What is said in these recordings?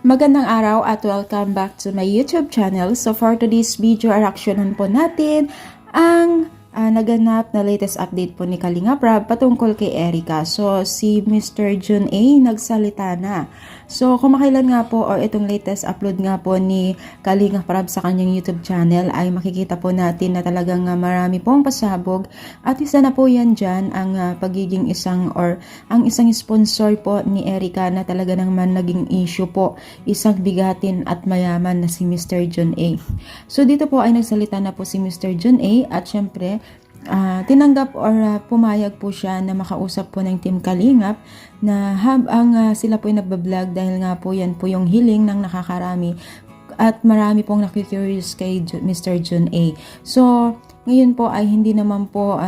Magandang araw at welcome back to my YouTube channel. So for today's video, reactionan po natin ang naganap na latest update po ni Kalinga Prab patungkol kay Erica. So si Mr. Jun A nagsalita na. So kumakailan nga po or itong latest upload nga po ni Kalinga Prab sa kanyang YouTube channel ay makikita po natin na talagang marami pong pasabog at isa na po yan dyan ang pagiging isang sponsor po ni Erica na talaga naman naging issue po, isang bigatin at mayaman na si Mr. Jun A. So dito po ay nagsalita na po si Mr. Jun A at syempre tinanggap or pumayag po siya na makausap po ng Team Kalingap na habang sila po ay nagbablog dahil nga po yan po yung hiling ng nakakarami at marami pong nakikurious kay Mr. Jun A. So ngayon po ay hindi naman po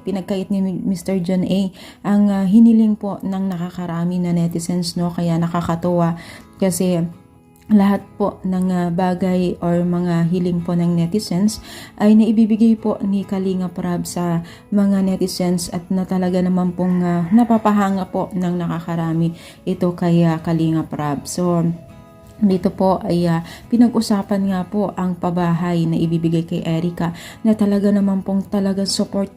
pinagkait ni Mr. Jun A ang hiniling po ng nakakarami na netizens, no? Kaya nakakatuwa kasi lahat po ng bagay or mga hiling po ng netizens ay naibibigay po ni Kalinga Prab sa mga netizens at na talaga naman pong napapahanga po ng nakakarami ito kay Kalinga Prab. So dito po ay pinag-usapan nga po ang pabahay na ibibigay kay Erica na talaga naman pong talagang support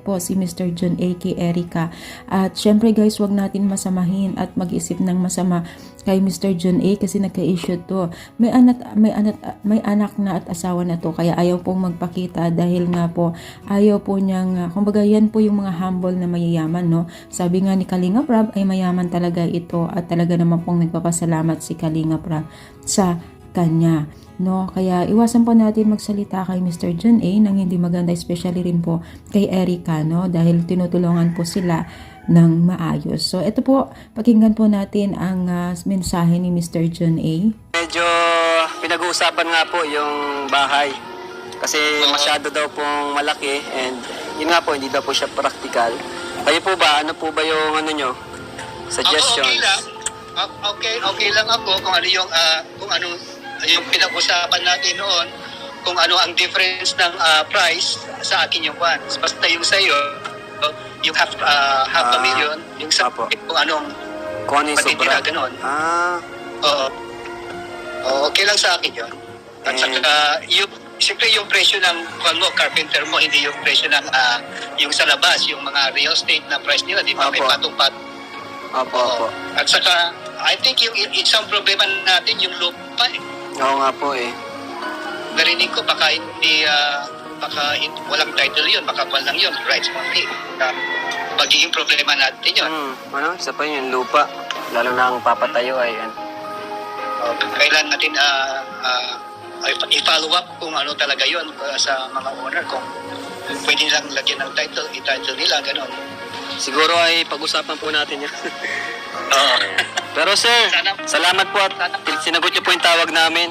po si Mr. Jun A kay Erica. At syempre guys, wag natin masamahin at mag-isip ng masama kay Mr. Jun A kasi nagka-issue to. May anak na at asawa na to kaya ayaw pong magpakita dahil nga po ayaw po niyang kumbaga yan po yung mga humble na mayayaman, no? Sabi nga ni Kalinga Prab ay mayaman talaga ito at talaga naman pong nagpapasalamat si Kalinga Prab sa kanya, no? Kaya iwasan po natin magsalita kay Mr. Jun A nang hindi maganda, especially rin po kay Erica, no? Dahil tinutulungan po sila ng maayos. So ito po, pakinggan po natin ang mensahe ni Mr. Jun A. Medyo pinag-uusapan nga po yung bahay kasi masyado daw pong malaki and yun nga po, hindi daw po siya practical. Kayo po ba, ano po ba yung ano nyo? Suggestions? Okay lang. Okay lang ako kung ano yung pinag-usapan natin noon, kung ano ang difference ng price sa akin yung one. Basta yung sa'yo, yung half a million, yung sa kung anong patitira, ganon. Oo. Okay lang sa akin yun. At saka, siyempre yung presyo ng carpenter mo, hindi yung presyo ng yung sa labas, yung mga real estate na price nila, di ba? May patong-patong. Opo. At saka, I think yung isang problema natin yung lupa eh. Oo nga po eh. Narinig ko baka walang title yun, baka walang yun, rights only. Magiging problema natin yun. Isa pa yung lupa. Lalo na ang papatayo ay yan. Kailan natin i-follow up kung ano talaga yun sa mga owner, kung pwede nilang lagyan ng i-title nila, gano'n. Siguro ay pag-usapan po natin yan. Pero sir, salamat po at sinagot niyo po yung tawag namin.